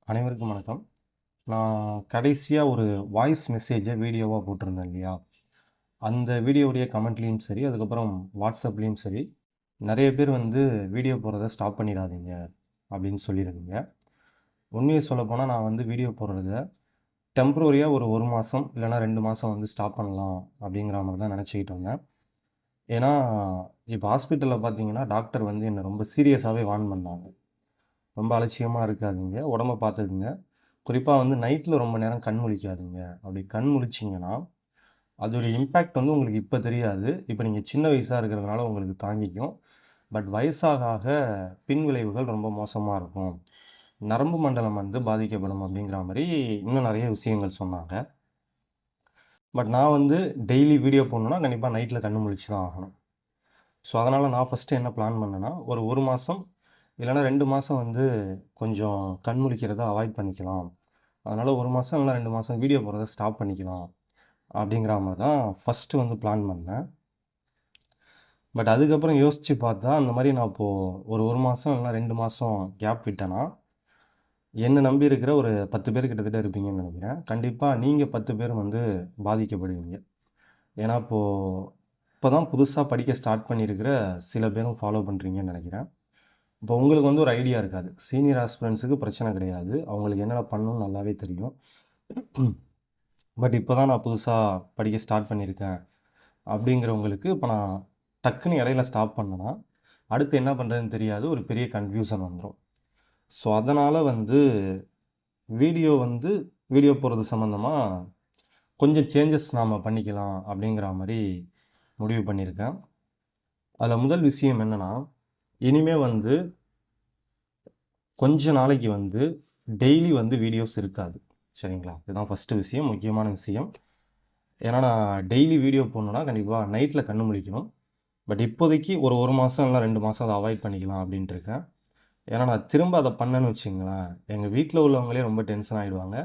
அனைவருக்கும் வணக்கம். நான் கடைசியா ஒரு வாய்ஸ் மெசேஜ வீடியோவா போட்டிருந்தேன் இல்லையா? அந்த வீடியோவுடைய கமெண்ட்லயும் சரி, அதுக்கப்புறம் WhatsAppலயும் சரி, நெறைய பேர் வந்து வீடியோ போடுறத ஸ்டாப் பண்ணிடாதீங்க அப்படின்னு சொல்லியிருந்தீங்க. உண்மைய சொல்லப்போனா நான் வந்து வீடியோ போடுறத டெம்பரரியா ஒரு 1 மாசம் இல்லன்னா 2 மாசம் வந்து ஸ்டாப் பண்ணலாம் அப்படிங்கிற மாரி தான் நெனச்சுக்கிட்டு இருந்தேன். ஏன்னா, இப்ப ஹாஸ்பிட்டல்ல பார்த்தீங்கன்னா, டாக்டர் வந்து என்ன ரொம்ப சீரியஸாவே வார்ன் பண்ணாங்க. ரொம்ப அலட்சியமா இருக்காதீங்க, உடம்ப பார்த்துக்கங்க. குறிப்பா வந்து நைட்ல ரொம்ப நேரம் கண் முழிக்காதீங்க. அப்படி கண் முழிச்சீங்கன்னா, அதோடைய இம்பேக்ட் வந்து உங்களுக்கு இப்ப தெரியாது. இப்ப நீங்க சின்ன வயசா இருக்கிறதுனால உங்களுக்கு தாங்கிக்கும். பட் வயசாக ஆக பின்விளைவுகள் ரொம்ப மோசமா இருக்கும். நரம்பு மண்டலம் வந்து பாதிக்கப்படும் அப்படிங்கிற மாரி இன்னும் நெறைய விஷயங்கள் சொன்னாங்க. பட் நான் வந்து டெய்லி வீடியோ போடணும்னா கண்டிப்பா நைட்ல கண்ணு முழிச்சு தான் ஆகணும். ஸோ, அதனால நான் ஃபர்ஸ்ட்டு என்ன பிளான் பண்ணேன்னா, ஒரு 1 மாசம் இல்லன்னா 2 மாசம் வந்து கொஞ்சம் கண் முழிக்கிறத அவாய்ட் பண்ணிக்கலாம். அதனால 1 மாசம் இல்லன்னா 2 மாசம் வீடியோ போடுறத ஸ்டாப் பண்ணிக்கலாம். அப்படிங்கிற மாரி தான் ஃபர்ஸ்ட்டு வந்து பிளான் பண்ணேன். பட் அதுக்கப்புறம் யோசிச்சு பார்த்தா, அந்த மாரி நான் இப்போ ஒரு 1 மாசம் இல்லன்னா 2 மாசம் கேப் விட்டேன்னா, என்ன நம்பி இருக்கிற ஒரு 10 பேர் கிட்டத்தட்ட இருப்பீங்கன்னு நெனைக்கிறேன். கண்டிப்பா நீங்க 10 பேர் வந்து பாதிக்கப்படுவீங்க. ஏன்னா இப்போ தான் புதுசா படிக்க ஸ்டார்ட் பண்ணியிருக்கிற சில பேரும் ஃபாலோ பண்றீங்கன்னு நெனைக்கிறேன். இப்போ உங்களுக்கு வந்து ஒரு ஐடியா இருக்காது. சீனியர் ஆஸ்பிரண்ட்ஸுக்கு பிரச்சனை கிடையாது. அவங்களுக்கு என்னென்ன பண்ணணும்னு நல்லாவே தெரியும். பட் இப்போ தான் நான் புதுசா படிக்க ஸ்டார்ட் பண்ணியிருக்கேன். அப்படிங்கிறவங்களுக்கு இப்போ நான் டக்குன்னு இடையில ஸ்டாப் பண்ணேன்னா, அடுத்து என்ன பண்ணுறதுன்னு தெரியாது. ஒரு பெரிய கன்ஃப்யூஷன் வந்துரும். ஸோ, அதனால வந்து வீடியோ போடுறது சம்மந்தமா கொஞ்சம் சேஞ்சஸ் நாம பண்ணிக்கலாம் அப்படிங்கிற மாரி முடிவு பண்ணியிருக்கேன். அதில முதல் விஷயம் என்னன்னா, இனிமே வந்து கொஞ்ச நாளைக்கு வந்து டெய்லி வந்து வீடியோஸ் இருக்காது. சரிங்களா? இதுதான் ஃபர்ஸ்ட்டு விஷயம், முக்கியமான விஷயம். ஏன்னா நான் டெய்லி வீடியோ போடணும்னா கண்டிப்பா நைட்ல கண்ணு முழிக்கணும். பட் இப்போதைக்கு ஒரு 1 மாசம் இல்ல 2 மாசம் அத அவாய்ட் பண்ணிக்கலாம் அப்டின்ட்டு இருக்கேன். ஏன்னா நான் திரும்ப அத பண்ணேன்னு வச்சுக்கங்களேன், எங்க வீட்ல உள்ளவங்களே ரொம்ப டென்ஷன் ஆயிடுவாங்க.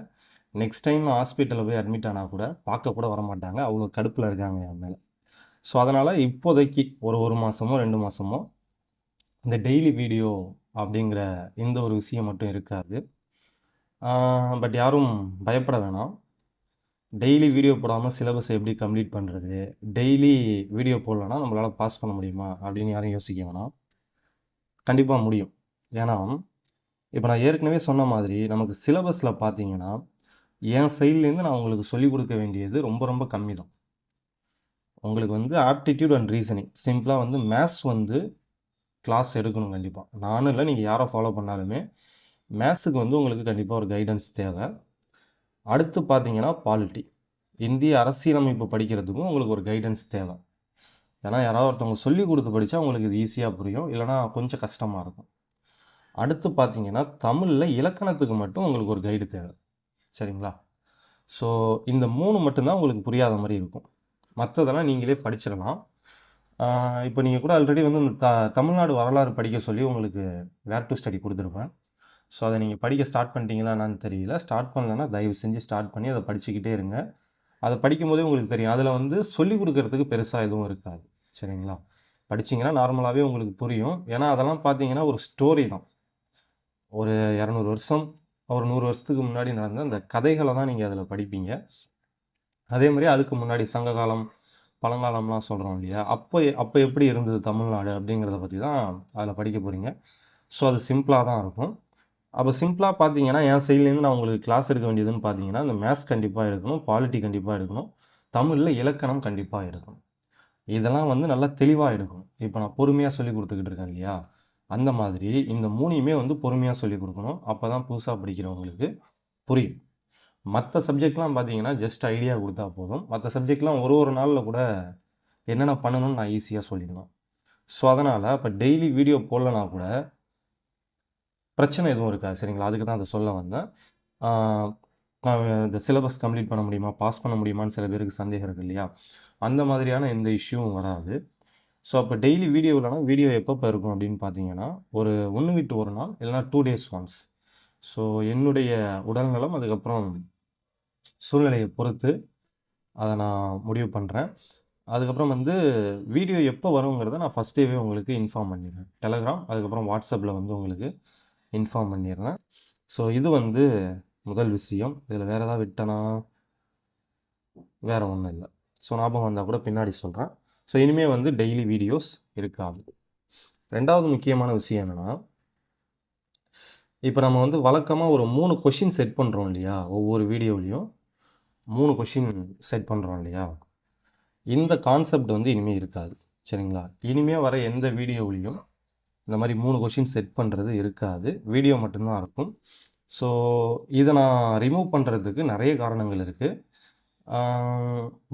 நெக்ஸ்ட் டைம் நான் ஹாஸ்பிட்டல்ல போய் அட்மிட் ஆனா கூட பார்க்க கூட வரமாட்டாங்க. அவ்ளோ கடுப்புல இருக்காங்க என் மேல. ஸோ அதனால இப்போதைக்கு ஒரு 1 மாசமோ, 2 மாசமோ இந்த டெய்லி வீடியோ அப்டிங்கிற இந்த ஒரு விஷயம் மட்டும் இருக்காது. ஆ பட் யாரும் பயப்பட வேணாம். டெய்லி வீடியோ போடாம சிலபஸ எப்படி கம்ப்ளீட் பண்றது? டெய்லி வீடியோ போடலன்னா நம்மளால பாஸ் பண்ண முடியுமா? அப்படின்னு யாரும் யோசிக்க வேணாம். கண்டிப்பா முடியும். ஏன்னா, இப்ப நான் ஏற்கனவே சொன்ன மாதிரி நமக்கு சிலபஸ்ல பார்த்தீங்கன்னா, என் சைட்லேருந்து நான் உங்களுக்கு சொல்லிக் குடுக்க வேண்டியது ரொம்ப ரொம்ப கம்மி தான். உங்களுக்கு வந்து ஆப்டிட்யூட் அண்ட் ரீசனிங் சிம்பிளா வந்து மேத்ஸ் வந்து கிளாஸ் எடுக்கணும் கண்டிப்பா. நானும் இல்ல, நீங்க யார ஃபாலோ பண்ணாலுமே, மேத்ஸுக்கு வந்து உங்களுக்கு கண்டிப்பா ஒரு கைடன்ஸ் தேவ. அடுத்து பார்த்தீங்கன்னா, பாலிட்டி. இந்திய அரசியலமைப்பு படிக்கிறதுக்கும் உங்களுக்கு ஒரு கைடன்ஸ் தேவ. ஏன்னா, யாராவது ஒருத்தவங்க சொல்லிக் குடுத்து படிச்சா உங்களுக்கு இது ஈஸியா புரியும். இல்லன்னா கொஞ்சம் கஷ்டமா இருக்கும். அடுத்து பார்த்தீங்கன்னா, தமிழ்ல இலக்கணத்துக்கு மட்டும் உங்களுக்கு ஒரு கைடு தேவை. சரிங்களா? ஸோ, இந்த 3 மட்டும் தான் உங்களுக்கு புரியாத மாரி இருக்கும். மத்ததெல்லாம் நீங்களே படிச்சிடலாம். ஆ இப்ப நீங்க கூட ஆல்ரெடி வந்து இந்த தமிழ்நாடு வரலாறு படிக்க சொல்லி உங்களுக்கு வேர் டூ ஸ்டடி குடுத்துருப்பேன். ஸோ, அத நீங்க படிக்க ஸ்டார்ட் பண்ணிட்டீங்களா என்னான்னு தெரியல. ஸ்டார்ட் பண்ணலன்னா தயவு செஞ்சு ஸ்டார்ட் பண்ணி அத படிச்சுக்கிட்டே இருங்க. அத படிக்கும்போதே உங்களுக்கு தெரியும். அதுல வந்து சொல்லிக் குடுக்கறதுக்கு பெருசா எதுவும் இருக்காது. சரிங்களா? படிச்சீங்கன்னா நார்மலாவே உங்களுக்கு புரியும். ஏன்னா, அதெல்லாம் பார்த்தீங்கன்னா ஒரு ஸ்டோரி தான். ஒரு 200 வருஷம், ஒரு 100 வருஷத்துக்கு முன்னாடி நடந்த அந்த கதைகள தான் நீங்க அதில படிப்பீங்க. அதே மாரி அதுக்கு முன்னாடி சங்க காலம், பழங்காலம்லாம் சொல்றோம் இல்லையா? அப்ப எப்படி இருந்தது தமிழ்நாடு அப்படிங்கிறத பத்தி தான் அதில படிக்க போறீங்க. ஸோ, அது சிம்பிளா தான் இருக்கும். அப்ப சிம்பிளா பார்த்தீங்கன்னா, என் சைட்லேருந்து நான் உங்களுக்கு கிளாஸ் எடுக்க வேண்டியதுன்னு பார்த்தீங்கன்னா, இந்த மேத்ஸ் கண்டிப்பா எடுக்கணும், பாலிட்டி கண்டிப்பா எடுக்கணும், தமிழ்ல இலக்கணம் கண்டிப்பா எடுக்கணும். இதெல்லாம் வந்து நல்லா தெளிவா எடுக்கணும். இப்ப நான் பொறுமையா சொல்லிக் குடுத்துக்கிட்டு இருக்கேன் இல்லையா? அந்த மாதிரி இந்த 3யுமே வந்து பொறுமையா சொல்லிக் குடுக்கணும். அப்பதான் புதுசா படிக்கிறவங்களுக்கு புரியும். மத்த சப்ஜெக்ட்லாம் பார்த்தீங்கன்னா, ஜஸ்ட் ஐடியா குடுத்தா போதும். மத்த சப்ஜெக்ட்லாம் ஒரு ஒரு நாள்ல கூட என்னென்ன பண்ணணும்னு நான் ஈஸியா சொல்லிடுவேன். ஸோ, அதனால இப்ப டெய்லி வீடியோ போடலனா கூட பிரச்சனை எதுவும் இருக்காது. சரிங்களா? அதுக்கு தான் அத சொல்ல வந்தேன். ஆ அ இந்த சிலபஸ் கம்ப்ளீட் பண்ண முடியுமா? பாஸ் பண்ண முடியுமான்னு சில பேருக்கு சந்தேகம் இருக்கு இல்லையா? அந்த மாதிரியான எந்த இஷ்யூவும் வராது. ஸோ, அப்ப டெய்லி வீடியோ இல்லன்னா, வீடியோ எப்பப்ப இருக்கும் அப்படின்னு பார்த்தீங்கன்னா, ஒரு 1 விட்டு 1 நாள் இல்லன்னா 2 டேஸ் ஒன்ஸ். ஸோ, என்னுடைய உடல்நலம், அதுக்கப்புறம் சூழ்நிலைய பொறுத்து அத நான் முடிவு பண்றேன். அதுக்கப்புறம் வந்து வீடியோ எப்போ வருங்கிறத நான் ஃபர்ஸ்ட் டேவே உங்களுக்கு இன்ஃபார்ம் பண்ணிடுறேன். Telegram அதுக்கப்புறம் WhatsAppல வந்து உங்களுக்கு இன்ஃபார்ம் பண்ணிடுறேன். ஸோ இது வந்து முதல் விஷயம். இதில் வேறு ஏதாவது விட்டனா? வேறு ஒன்றும் இல்லை. ஸோ ஞாபகம் வந்தால் கூட பின்னாடி சொல்கிறேன். ஸோ இனிமேல் வந்து டெய்லி வீடியோஸ் இருக்காது. ரெண்டாவது முக்கியமான விஷயம் என்னென்னா, இப்போ நம்ம வந்து வழக்கமாக ஒரு 3 கொஷின் செட் பண்ணுறோம் இல்லையா? ஒவ்வொரு வீடியோவிலையும் 3 கொஷின் செட் பண்ணுறோம் இல்லையா? இந்த கான்செப்ட் வந்து இனிமேல் இருக்காது. சரிங்களா? இனிமேல் வர எந்த வீடியோவிலையும் இந்த மாதிரி 3 கொஷின் செட் பண்ணுறது இருக்காது. வீடியோ மட்டும்தான் இருக்கும். ஸோ இதை நான் ரிமூவ் பண்ணுறதுக்கு நிறைய காரணங்கள் இருக்குது.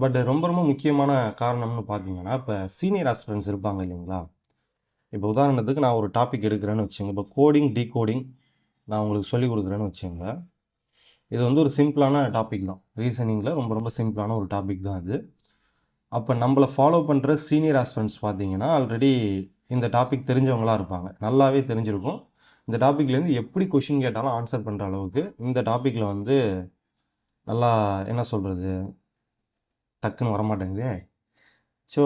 பட் ரொம்ப ரொம்ப முக்கியமான காரணம்னு பார்த்தீங்கன்னா, இப்போ சீனியர் ஆஸ்பிரண்ட்ஸ் இருப்பாங்க இல்லைங்களா? இப்போ உதாரணத்துக்கு நான் ஒரு டாபிக் எடுக்கிறேன்னு வச்சுங்க. இப்போ கோடிங் டீகோடிங் நான் உங்களுக்கு சொல்லிக் கொடுக்குறேன்னு வச்சுங்க. இது வந்து ஒரு சிம்பிளான டாபிக் தான். ரீசனிங்கில் ரொம்ப ரொம்ப சிம்பிளான ஒரு டாபிக் தான் இது. அப்போ நம்மளை ஃபாலோ பண்ணுற சீனியர் ஆஸ்பிரண்ட்ஸ் பார்த்தீங்கன்னா ஆல்ரெடி இந்த டாபிக் தெரிஞ்சவங்களாக இருப்பாங்க. நல்லாவே தெரிஞ்சிருக்கும். இந்த டாப்பிக்லேருந்து எப்படி கொஷின் கேட்டாலும் ஆன்சர் பண்ணுற அளவுக்கு இந்த டாப்பிக்கில் வந்து நல்லா என்ன சொல்கிறது, டக்குன்னு வரமாட்டேங்குது. ஸோ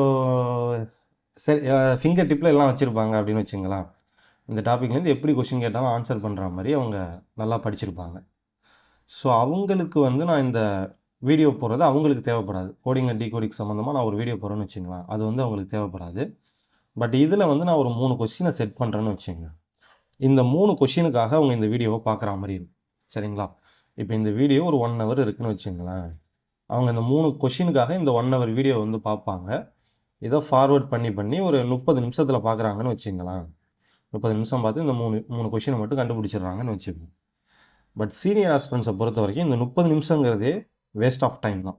சரி, ஃபிங்கர் டிப்பில் எல்லாம் வச்சுருப்பாங்க அப்படின்னு வச்சுங்களேன். இந்த டாப்பிக்லேருந்து எப்படி கொஷின் கேட்டாலும் ஆன்சர் பண்ணுற மாதிரி அவங்க நல்லா படிச்சிருப்பாங்க. ஸோ அவங்களுக்கு வந்து நான் இந்த வீடியோ போடுறது அவங்களுக்கு தேவைப்படாது. கோடிங் அண்ட் டீகோடிங் சம்மந்தமாக நான் ஒரு வீடியோ போடுறேன்னு வச்சுங்களேன், அது வந்து அவங்களுக்கு தேவைப்படாது. பட் இதில் வந்து நான் ஒரு 3 கொஷினை செட் பண்ணுறேன்னு வச்சுங்க. இந்த 3 கொஷினுக்காக அவங்க இந்த வீடியோவை பார்க்குற மாதிரி இருக்கும். சரிங்களா? இப்போ இந்த வீடியோ ஒரு 1 ஹவர் இருக்குதுன்னு வச்சுங்களேன். அவங்க இந்த 3 கொஷினுக்காக இந்த 1 ஹவர் வீடியோ வந்து பார்ப்பாங்க. இதை ஃபார்வேர்ட் பண்ணி ஒரு 30 நிமிஷத்தில் பார்க்குறாங்கன்னு வச்சுங்களேன். 30 நிமிஷம் பார்த்து இந்த 3 கொஷினை மட்டும் கண்டுபிடிச்சிடுறாங்கன்னு வச்சுக்கோங்க. பட் சீனியர் ஆஸ்பிரண்ட்ஸை பொறுத்த வரைக்கும் இந்த 30 நிமிஷங்கிறதே வேஸ்ட் ஆஃப் டைம் தான்.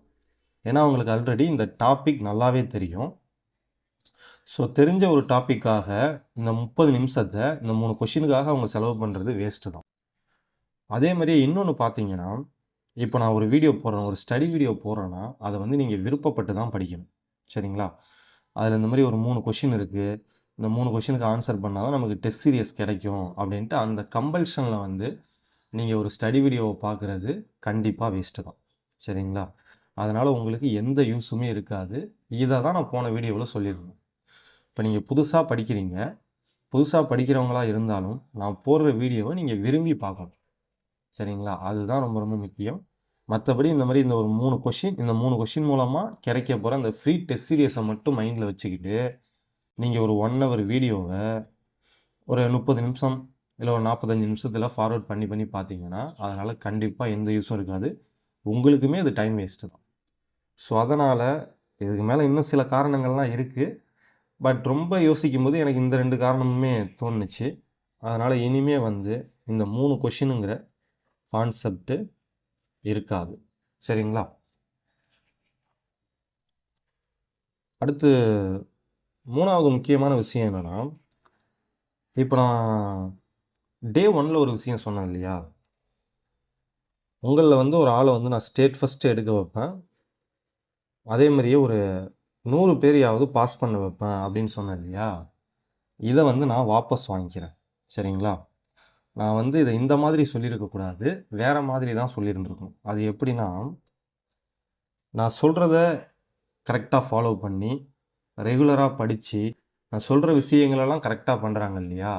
ஏன்னா அவங்களுக்கு ஆல்ரெடி இந்த டாபிக் நல்லாவே தெரியும். ஸோ தெரிஞ்ச ஒரு டாப்பிக்காக இந்த 30 நிமிஷத்தை இந்த 3 கொஷினுக்காக அவங்க செலவு பண்ணுறது வேஸ்ட்டு தான். அதே மாதிரியே இன்னொன்று பார்த்தீங்கன்னா, இப்போ நான் ஒரு வீடியோ போடுறேன், ஒரு ஸ்டடி வீடியோ போடுறேன்னா அதை வந்து நீங்கள் விருப்பப்பட்டு தான் படிக்கணும். சரிங்களா? அதில் இந்த மாதிரி ஒரு 3 கொஷின் இருக்குது, இந்த 3 கொஷினுக்கு ஆன்சர் பண்ணால் தான் நமக்கு டெஸ்ட் சீரியஸ் கிடைக்கும் அப்படின்ட்டு அந்த கம்பல்ஷனில் வந்து நீங்கள் ஒரு ஸ்டடி வீடியோவை பார்க்குறது கண்டிப்பாக வேஸ்ட்டு தான். சரிங்களா? அதனால் உங்களுக்கு எந்த யூஸுமே இருக்காது. இதை தான் நான் போன வீடியோவில் சொல்லியிருந்தேன். இப்போ நீங்கள் புதுசாக படிக்கிறீங்க, புதுசாக படிக்கிறவங்களா இருந்தாலும் நான் போடுற வீடியோவை நீங்கள் விரும்பி பார்க்கணும். சரிங்களா? அதுதான் ரொம்ப ரொம்ப முக்கியம். மற்றபடி இந்த மாதிரி இந்த ஒரு 3 கொஷின், இந்த 3 கொஷின் மூலமாக கிடைக்க போகிற அந்த ஃப்ரீ டெஸ்ட் சீரியஸை மட்டும் மைண்டில் வச்சுக்கிட்டு நீங்கள் ஒரு 1 ஹவர் வீடியோவை ஒரு 30 நிமிஷம் இல்லை ஒரு 45 நிமிஷத்தில் ஃபார்வர்ட் பண்ணி பார்த்தீங்கன்னா அதனால் கண்டிப்பாக எந்த யூஸும் இருக்காது. உங்களுக்குமே அது டைம் வேஸ்ட்டு தான். ஸோ அதனால் இதுக்கு மேலே இன்னும் சில காரணங்கள்லாம் இருக்குது. பட் ரொம்ப யோசிக்கும் போது எனக்கு இந்த 2 காரணமுமே தோணுச்சு. அதனால் இனிமே வந்து இந்த 3 கொஷினுங்கிற கான்செப்ட்டு இருக்காது. சரிங்களா? அடுத்து 3வது முக்கியமான விஷயம் என்னென்னா, இப்போ நான் டே 1ல் ஒரு விஷயம் சொன்னேன் இல்லையா? உங்களில் வந்து ஒரு ஆளை வந்து நான் ஸ்டேட் ஃபஸ்ட்டு எடுக்க வைப்பேன், அதே மாதிரியே ஒரு 100 பேரையாவது பாஸ் பண்ண வைப்பேன் அப்படின்னு சொன்னேன் இல்லையா? இதை வந்து நான் வாபஸ் வாங்கிக்கிறேன். சரிங்களா? நான் வந்து இதை இந்த மாதிரி சொல்லியிருக்கக்கூடாது, வேறு மாதிரி தான் சொல்லியிருந்துருக்கணும். அது எப்படின்னா, நான் சொல்கிறத கரெக்டாக ஃபாலோ பண்ணி ரெகுலராக படித்து நான் சொல்கிற விஷயங்களெல்லாம் கரெக்டாக பண்ணுறாங்க இல்லையா?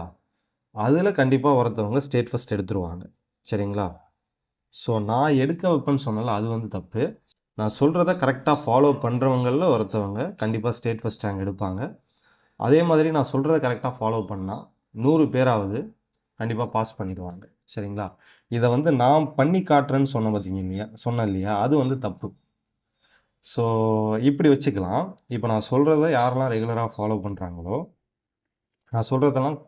அதில் கண்டிப்பாக ஒருத்தவங்க ஸ்டேட் ஃபஸ்ட் எடுத்துருவாங்க. சரிங்களா? ஸோ நான் எடுக்க வைப்பேன்னு சொன்னால அது வந்து தப்பு. நான் சொல்கிறத கரெக்டாக ஃபாலோ பண்ணுறவங்களில் ஒருத்தவங்க கண்டிப்பாக ஸ்டேட் ஃபஸ்ட் ரேங்க் எடுப்பாங்க. அதே மாதிரி நான் சொல்கிறத கரெக்டாக ஃபாலோ பண்ணால் 100 பேராவது கண்டிப்பாக பாஸ் பண்ணிடுவாங்க. சரிங்களா? இதை வந்து நான் பண்ணி காட்டுறேன்னு சொன்னேன் இல்லையா? அது வந்து தப்பு. ஸோ இப்படி வச்சுக்கலாம். இப்போ நான் சொல்கிறத யாரெல்லாம் ரெகுலராக ஃபாலோ பண்ணுறாங்களோ, நான் சொல்கிறதெல்லாம்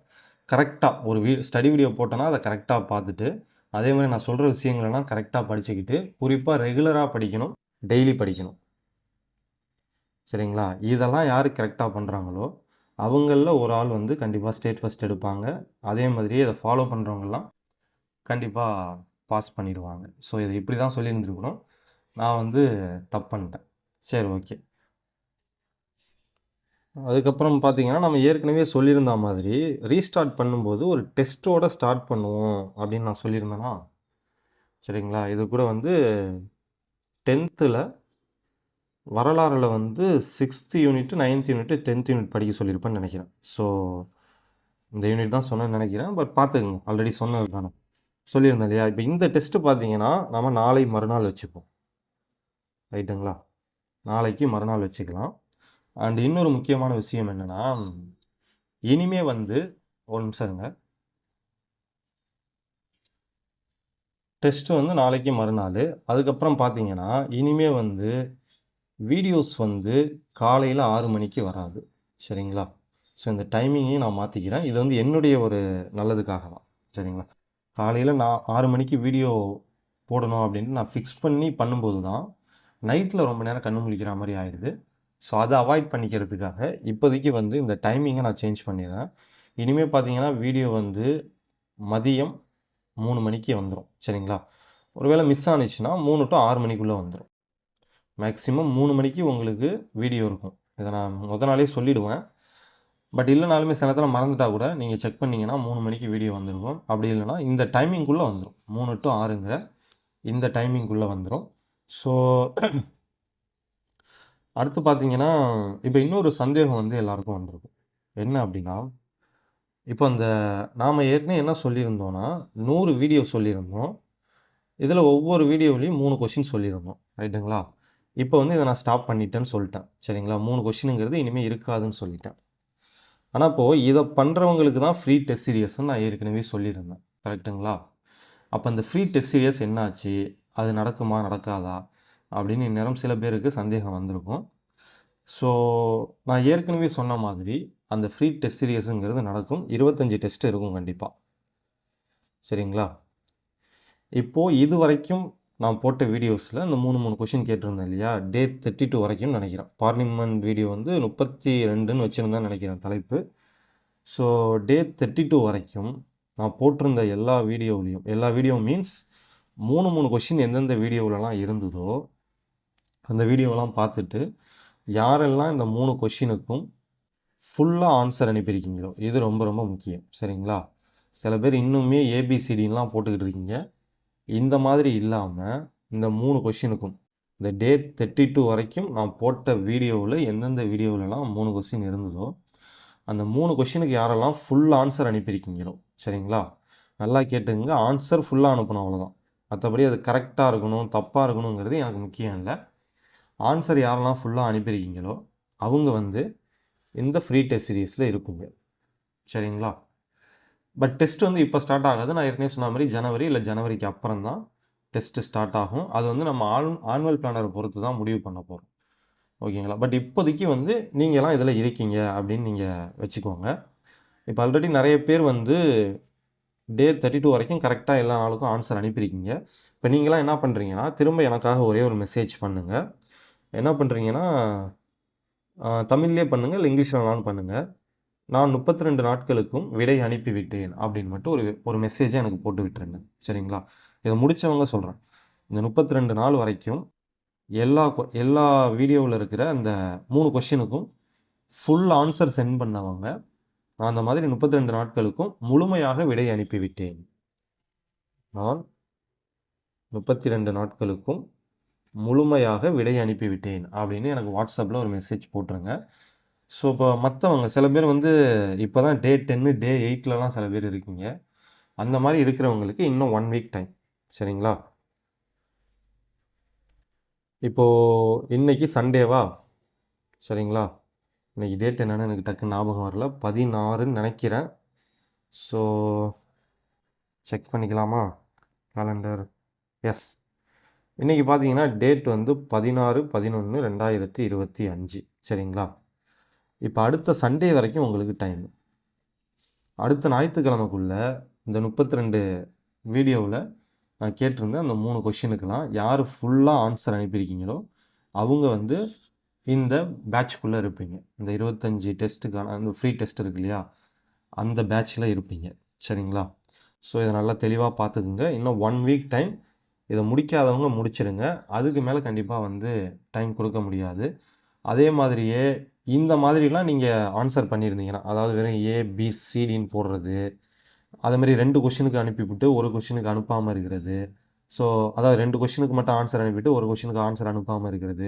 கரெக்டாக ஒரு ஸ்டடி வீடியோ போட்டேன்னா அதை கரெக்டாக பார்த்துட்டு, அதே மாதிரி நான் சொல்கிற விஷயங்களெல்லாம் கரெக்டாக படிச்சுக்கிட்டு, குறிப்பாக ரெகுலராக படிக்கணும், டெய்லி படிக்கணும். சரிங்களா? இதெல்லாம் யார் கரெக்டாக பண்ணுறாங்களோ அவங்களில் ஒரு ஆள் வந்து கண்டிப்பாக ஸ்டேட் ஃபஸ்ட் எடுப்பாங்க. அதே மாதிரியே இதை ஃபாலோ பண்ணுறவங்கெல்லாம் கண்டிப்பாக பாஸ் பண்ணிடுவாங்க. ஸோ இதை இப்படி தான் சொல்லியிருந்துருக்கணும். நான் வந்து தப்பு பண்ணிட்டேன். சரி, ஓகே. அதுக்கப்புறம் பார்த்தீங்கன்னா, நம்ம ஏற்கனவே சொல்லியிருந்த மாதிரி ரீஸ்டார்ட் பண்ணும்போது ஒரு டெஸ்ட்டோட ஸ்டார்ட் பண்ணுவோம் அப்படின்னு நான் சொல்லியிருந்தேனா? சரிங்களா? இது கூட வந்து 10த்தில் வரலாறில் வந்து 6th unit, 9th unit, 10th unit படிக்க சொல்லியிருப்பேன்னு நினைக்கிறேன். ஸோ இந்த யூனிட் தான் சொன்னேன்னு நினைக்கிறேன். பட் பார்த்துக்கங்க, ஆல்ரெடி சொன்னது தானே. சொல்லியிருந்தேன் இல்லையா? இப்போ இந்த டெஸ்ட்டு பார்த்தீங்கன்னா நம்ம நாளை மறுநாள் வச்சுப்போம். ரைட்டுங்களா? நாளைக்கு மறுநாள் வச்சுக்கலாம். அண்ட் இன்னொரு முக்கியமான விஷயம் என்னென்னா, இனிமே வந்து ஒரு நிமிஷம் இருங்க. டெஸ்ட்டு வந்து நாளைக்கு மறுநாள். அதுக்கப்புறம் பார்த்தீங்கன்னா இனிமே வந்து வீடியோஸ் வந்து காலையில் 6 மணிக்கு வராது. சரிங்களா? ஸோ இந்த டைமிங்கையும் நான் மாற்றிக்கிறேன். இது வந்து என்னுடைய ஒரு நல்லதுக்காக தான். சரிங்களா? காலையில் நான் 6 மணிக்கு வீடியோ போடணும் அப்படின்ட்டு நான் ஃபிக்ஸ் பண்ணி பண்ணும்போது தான் நைட்டில் ரொம்ப நேரம் கண்ணு முழிக்கிற மாதிரி ஆயிடுது. ஸோ அதை அவாய்ட் பண்ணிக்கிறதுக்காக இப்போதைக்கு வந்து இந்த டைமிங்கை நான் சேஞ்ச் பண்ணிடுறேன். இனிமேல் பார்த்தீங்கன்னா வீடியோ வந்து மதியம் 3 மணிக்கு வந்துடும். சரிங்களா? ஒருவேளை மிஸ் ஆனிச்சுன்னா 3 to 6 மணிக்குள்ளே வந்துடும். மேக்ஸிமம் 3 மணிக்கு உங்களுக்கு வீடியோ இருக்கும். இதை நான் நாளே சொல்லிவிடுவேன். பட் இல்லைனாலுமே சில நேரத்தில் மறந்துட்டா கூட நீங்கள் செக் பண்ணிங்கன்னா 3 மணிக்கு வீடியோ வந்துருக்கும். அப்படி இல்லைனா இந்த டைமிங்குள்ளே வந்துடும். 3 to 6ங்கிற இந்த டைமிங்குள்ளே வந்துடும். ஸோ அடுத்து பார்த்தீங்கன்னா இப்போ இன்னொரு சந்தேகம் வந்து எல்லாருக்கும் வந்திருக்கும். என்ன அப்படின்னா, இப்போ அந்த நாம் ஏற்கனவே என்ன சொல்லியிருந்தோன்னா 100 வீடியோ சொல்லியிருந்தோம். இதில் ஒவ்வொரு வீடியோவிலையும் 3 கொஷின் சொல்லியிருந்தோம். ரைட்டுங்களா? இப்போ வந்து இதை நான் ஸ்டாப் பண்ணிட்டேன்னு சொல்லிட்டேன். சரிங்களா? 3 கொஷினுங்கிறது இனிமேல் இருக்காதுன்னு சொல்லிட்டேன். ஆனால் இப்போது இதை பண்ணுறவங்களுக்கு தான் ஃப்ரீ டெஸ்ட் சீரியஸ்ன்னு நான் ஏற்கனவே சொல்லியிருந்தேன். கரெக்டுங்களா? அப்போ அந்த ஃப்ரீ டெஸ்ட் சீரியஸ் என்னாச்சு? அது நடக்குமா நடக்காதா அப்படின்னு இந்நேரம் சில பேருக்கு சந்தேகம் வந்திருக்கும். ஸோ நான் ஏற்கனவே சொன்ன மாதிரி அந்த ஃப்ரீ டெஸ்ட் சீரியஸுங்கிறது நடக்கும். 25 டெஸ்ட் இருக்கும் கண்டிப்பாக. சரிங்களா? இப்போது இது வரைக்கும் நான் போட்ட வீடியோஸில் இந்த 3 கொஷின் கேட்டிருந்தேன் இல்லையா? டே 32 வரைக்கும் நினைக்கிறேன். பார்லிமெண்ட் வீடியோ வந்து 32ன்னு வச்சுருந்தேன்னு நினைக்கிறேன் தலைப்பு. ஸோ டே 32 வரைக்கும் நான் போட்டிருந்த எல்லா வீடியோ மீன்ஸ் 3 கொஷின் எந்தெந்த வீடியோவிலலாம் இருந்ததோ அந்த வீடியோவெல்லாம் பார்த்துட்டு யாரெல்லாம் இந்த 3 கொஷினுக்கும் ஃபுல்லாக ஆன்சர் அனுப்பியிருக்கீங்களோ இது ரொம்ப ரொம்ப முக்கியம். சரிங்களா? சில பேர் இன்னுமே ஏபிசிடின்லாம் போட்டுக்கிட்டு இருக்கீங்க. இந்த மாதிரி இல்லாமல் இந்த 3 கொஷினுக்கும் இந்த டே 32 வரைக்கும் நான் போட்ட வீடியோவில் எந்தெந்த வீடியோவிலலாம் 3 கொஷின் இருந்ததோ அந்த 3 கொஷினுக்கு யாரெல்லாம் ஃபுல் ஆன்சர் அனுப்பியிருக்கீங்களோ சரிங்களா? நல்லா கேட்டுங்க. ஆன்சர் ஃபுல்லாக அனுப்பணும், அவ்வளோதான். மற்றபடி அது கரெக்டாக இருக்கணும் தப்பாக இருக்கணுங்கிறது எனக்கு முக்கியம் இல்லை. ஆன்சர் யாரெல்லாம் ஃபுல்லாக அனுப்பியிருக்கீங்களோ அவங்க வந்து இந்த ஃப்ரீ டெஸ்ட் சீரீஸில் இருப்பீங்க. சரிங்களா? பட் டெஸ்ட் வந்து இப்போ ஸ்டார்ட் ஆகாது. நான் ஏற்கனவே சொன்ன மாதிரி ஜனவரி இல்லை ஜனவரிக்கு அப்புறம் தான் டெஸ்ட்டு ஸ்டார்ட் ஆகும். அது வந்து நம்ம ஆனுவல் பிளானரை பொறுத்து தான் முடிவு பண்ண போகிறோம். ஓகேங்களா? பட் இப்போதைக்கு வந்து நீங்கள்லாம் இதில் இருக்கீங்க அப்படின்னு நீங்கள் வச்சுக்கோங்க. இப்போ ஆல்ரெடி நிறைய பேர் வந்து டே 32 வரைக்கும் கரெக்டாக எல்லா நாளுக்கும் ஆன்சர் அனுப்பியிருக்கீங்க. இப்போ நீங்களாம் என்ன பண்ணுறீங்கன்னா திரும்ப எனக்காக ஒரே ஒரு மெசேஜ் பண்ணுங்கள். என்ன பண்ணுறீங்கன்னா தமிழ்லேயே பண்ணுங்கள் இல்லை இங்கிலீஷில் வேணாலும் பண்ணுங்கள். நான் 32 நாட்களுக்கும் விடை அனுப்பிவிட்டேன் அப்படின்னு மட்டும் ஒரு மெசேஜை எனக்கு போட்டு விட்டுருங்க. சரிங்களா? இதை முடித்தவங்க சொல்கிறேன். இந்த 32 நாள் வரைக்கும் எல்லா வீடியோவில் இருக்கிற அந்த 3 கொஷினுக்கும் ஃபுல் ஆன்சர் சென்ட் பண்ணவங்க நான் அந்த மாதிரி 32 நாட்களுக்கும் முழுமையாக விடை அனுப்பிவிட்டேன். நான் 32 நாட்களுக்கும் முழுமையாக விடை அனுப்பிவிட்டேன் அப்படின்னு எனக்கு வாட்ஸ்அப்பில் ஒரு மெசேஜ் போட்டுருங்க. ஸோ இப்போ மற்றவங்க சில பேர் வந்து இப்போ தான் டே 10 டே 8லலாம் சில பேர் இருக்கீங்க. அந்த மாதிரி இருக்கிறவங்களுக்கு இன்னும் 1 வீக் டைம். சரிங்களா? இப்போது இன்றைக்கி சண்டேவா? சரிங்களா? இன்றைக்கி டேட் என்னென்னு எனக்கு டக்குன்னு ஞாபகம் வரல. 16ன்னு நினைக்கிறேன். ஸோ செக் பண்ணிக்கலாமா கேலண்டர்? எஸ். இன்றைக்கி பார்த்தீங்கன்னா டேட் வந்து 16/11/2025. சரிங்களா? இப்போ அடுத்த சண்டே வரைக்கும் உங்களுக்கு டைம். அடுத்த ஞாயிற்றுக்கிழமைக்குள்ளே இந்த 32 வீடியோவில் நான் கேட்டிருந்தேன் அந்த 3 கொஷினுக்கெல்லாம் யார் ஃபுல்லாக ஆன்சர் அனுப்பியிருக்கீங்களோ அவங்க வந்து இந்த பேட்ச்க்குள்ளே இருப்பீங்க. இந்த 25 டெஸ்ட்டுக்கான அந்த ஃப்ரீ டெஸ்ட் இருக்கு இல்லையா? அந்த பேட்சில் இருப்பீங்க. சரிங்களா? ஸோ இதை நல்லா தெளிவாக பார்த்துக்குங்க. இன்னும் 1 வீக் டைம். இதை முடிக்காதவங்க முடிச்சிடுங்க. அதுக்கு மேலே கண்டிப்பாக வந்து டைம் கொடுக்க முடியாது. அதே மாதிரியே இந்த மாதிரிலாம் நீங்கள் ஆன்சர் பண்ணியிருந்தீங்கன்னா அதாவது வெறும் ஏபிசிடின்னு போடுறது, அதேமாதிரி 2 கொஷினுக்கு அனுப்பிவிட்டு ஒரு கொஷினுக்கு அனுப்பாமல் இருக்கிறது, ஸோ அதாவது 2 கொஷினுக்கு மட்டும் ஆன்சர் அனுப்பிவிட்டு ஒரு கொஷினுக்கு ஆன்சர் அனுப்பாமல் இருக்கிறது,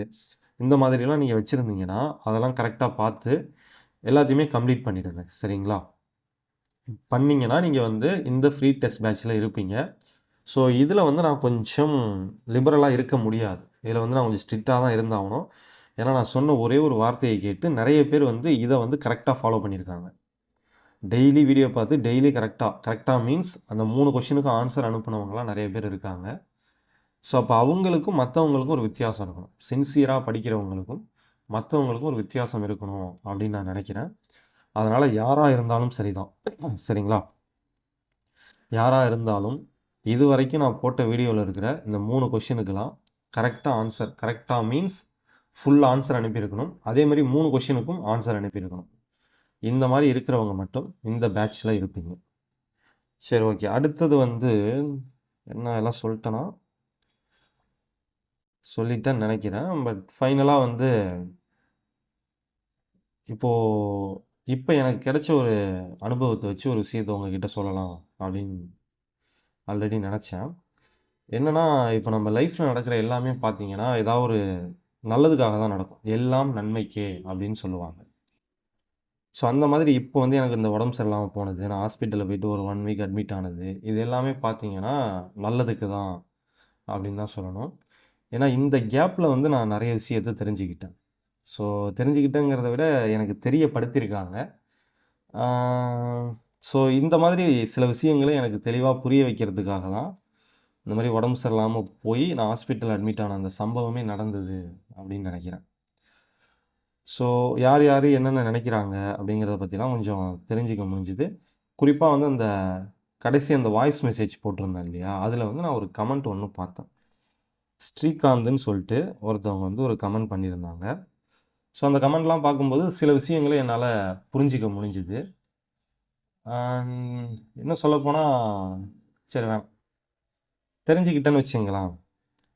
இந்த மாதிரிலாம் நீங்கள் வச்சுருந்தீங்கன்னா அதெல்லாம் கரெக்டாக பார்த்து எல்லாத்தையுமே கம்ப்ளீட் பண்ணிடுங்க. சரிங்களா? பண்ணிங்கன்னா நீங்கள் வந்து இந்த ஃப்ரீ டெஸ்ட் பேட்சில் இருப்பீங்க. ஸோ இதில் வந்து நான் கொஞ்சம் லிபரலாக இருக்க முடியாது. இதில் வந்து நான் கொஞ்சம் ஸ்ட்ரிக்டாக தான் இருந்தாகணும். ஏன்னா நான் சொன்ன ஒரே ஒரு வார்த்தையை கேட்டு நிறைய பேர் வந்து இதை வந்து கரெக்டாக ஃபாலோ பண்ணியிருக்காங்க. டெய்லி வீடியோ பார்த்து டெய்லி கரெக்டாக மீன்ஸ் அந்த 3 கொஷினுக்கும் ஆன்சர் அனுப்புனவங்கலாம் நிறைய பேர் இருக்காங்க. ஸோ அப்போ அவங்களுக்கும் மற்றவங்களுக்கும் ஒரு வித்தியாசம் இருக்கணும். சின்சியராக படிக்கிறவங்களுக்கும் மற்றவங்களுக்கும் ஒரு வித்தியாசம் இருக்கணும் அப்படின்னு நான் நினைக்கிறேன். அதனால் யாராக இருந்தாலும் சரிதான். சரிங்களா? யாராக இருந்தாலும் இது வரைக்கும் நான் போட்ட வீடியோவில் இருக்கிற இந்த 3 கொஷினுக்கெல்லாம் கரெக்டாக மீன்ஸ் ஃபுல் ஆன்சர் அனுப்பியிருக்கணும். அதே மாதிரி 3 கொஷினுக்கும் ஆன்சர் அனுப்பியிருக்கணும். இந்த மாதிரி இருக்கிறவங்க மட்டும் இந்த பேட்சில் இருப்பீங்க. சரி, ஓகே. அடுத்தது வந்து என்ன எல்லாம் சொல்லிட்டேன்னு நினைக்கிறேன். பட் ஃபைனலாக வந்து இப்போ எனக்கு கிடைச்ச ஒரு அனுபவத்தை வச்சு ஒரு விஷயத்தை உங்ககிட்ட சொல்லலாம் அப்படின்னு ஆல்ரெடி நினச்சேன். என்னன்னா, இப்போ நம்ம லைஃப்பில் நடக்கிற எல்லாமே பார்த்தீங்கன்னா ஏதாவது ஒரு நல்லதுக்காக தான் நடக்கும். எல்லாம் நன்மைக்கே அப்படின்னு சொல்லுவாங்க. ஸோ அந்த மாதிரி இப்போ வந்து எனக்கு இந்த உடம்பு சரியில்லாமல் போனது, நான் ஹாஸ்பிட்டலில் போயிட்டு ஒரு 1 வீக் அட்மிட் ஆனது, இது எல்லாமே பார்த்தீங்கன்னா நல்லதுக்கு தான் அப்படின்னு தான் சொல்லணும். ஏன்னா இந்த கேப்பில் வந்து நான் நிறைய விஷயத்தை தெரிஞ்சுக்கிட்டேன். ஸோ தெரிஞ்சுக்கிட்டேங்கிறத விட எனக்கு தெரியப்படுத்தியிருக்காங்க. ஸோ இந்த மாதிரி சில விஷயங்களை எனக்கு தெளிவாக புரிய வைக்கிறதுக்காக தான் இந்த மாதிரி உடம்பு சரியில்லாமல் போய் நான் ஹாஸ்பிட்டல் அட்மிட் ஆன அந்த சம்பவமே நடந்தது அப்படின்னு நினைக்கிறேன். ஸோ யார் யார் என்னென்ன நினைக்கிறாங்க அப்படிங்கிறத பற்றிலாம் கொஞ்சம் தெரிஞ்சுக்க முடிஞ்சுது. குறிப்பாக வந்து அந்த கடைசி அந்த வாய்ஸ் மெசேஜ் போட்டிருந்தேன் இல்லையா, அதில் வந்து நான் ஒரு கமெண்ட் ஒன்று பார்த்தேன். ஸ்ரீகாந்த்னு சொல்லிட்டு ஒருத்தவங்க வந்து ஒரு கமெண்ட் பண்ணியிருந்தாங்க. ஸோ அந்த கமெண்ட்லாம் பார்க்கும்போது சில விஷயங்களை என்னால் புரிஞ்சிக்க முடிஞ்சுது. இன்னும் சொல்லப்போனால் சரி தெரிஞ்சுக்கிட்டேன்னு வச்சுங்களேன்.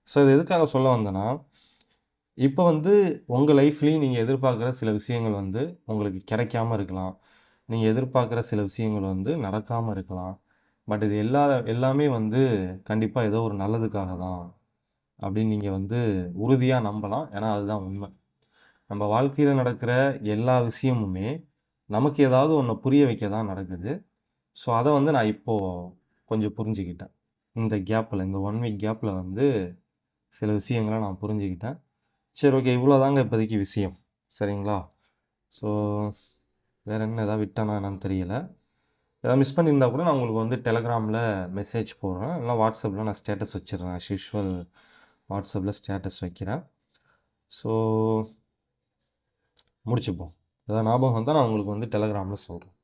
ஸோ இது எதுக்காக சொல்ல வந்தேன்னா, இப்போ வந்து உங்கள் லைஃப்லேயும் நீங்கள் எதிர்பார்க்குற சில விஷயங்கள் வந்து உங்களுக்கு கிடைக்காம இருக்கலாம். நீங்கள் எதிர்பார்க்குற சில விஷயங்கள் வந்து நடக்காமல் இருக்கலாம். பட் இது எல்லாமே வந்து கண்டிப்பாக ஏதோ ஒரு நல்லதுக்காக தான் அப்படின்னு நீங்கள் வந்து உறுதியாக நம்பலாம். ஏன்னா அதுதான் உண்மை. நம்ம வாழ்க்கையில் நடக்கிற எல்லா விஷயமுமே நமக்கு ஏதாவது ஒன்று புரிய வைக்க தான் நடக்குது. ஸோ அதை வந்து நான் இப்போது கொஞ்சம் புரிஞ்சுக்கிட்டேன். இந்த கேப்பில் இந்த 1 வீக் கேப்பில் வந்து சில விஷயங்களை நான் புரிஞ்சுக்கிட்டேன். சரி, ஓகே. இவ்வளோதாங்க இப்போதைக்கு விஷயம். சரிங்களா? ஸோ வேறு என்ன எதாவது விட்டேனா என்னன்னு தெரியல. எதாவது மிஸ் பண்ணியிருந்தா கூட நான் உங்களுக்கு வந்து டெலகிராமில் மெசேஜ் போடுறேன். இல்லைனா வாட்ஸ்அப்பில் நான் ஸ்டேட்டஸ் வச்சிடுறேன். ஆஸ் யூஷுவல் வாட்ஸ்அப்பில் ஸ்டேட்டஸ் வைக்கிறேன். ஸோ முடிச்சுப்போம். ஏதாவது ஞாபகம் வந்தால் நான் உங்களுக்கு வந்து டெலகிராமில் சொல்கிறேன்.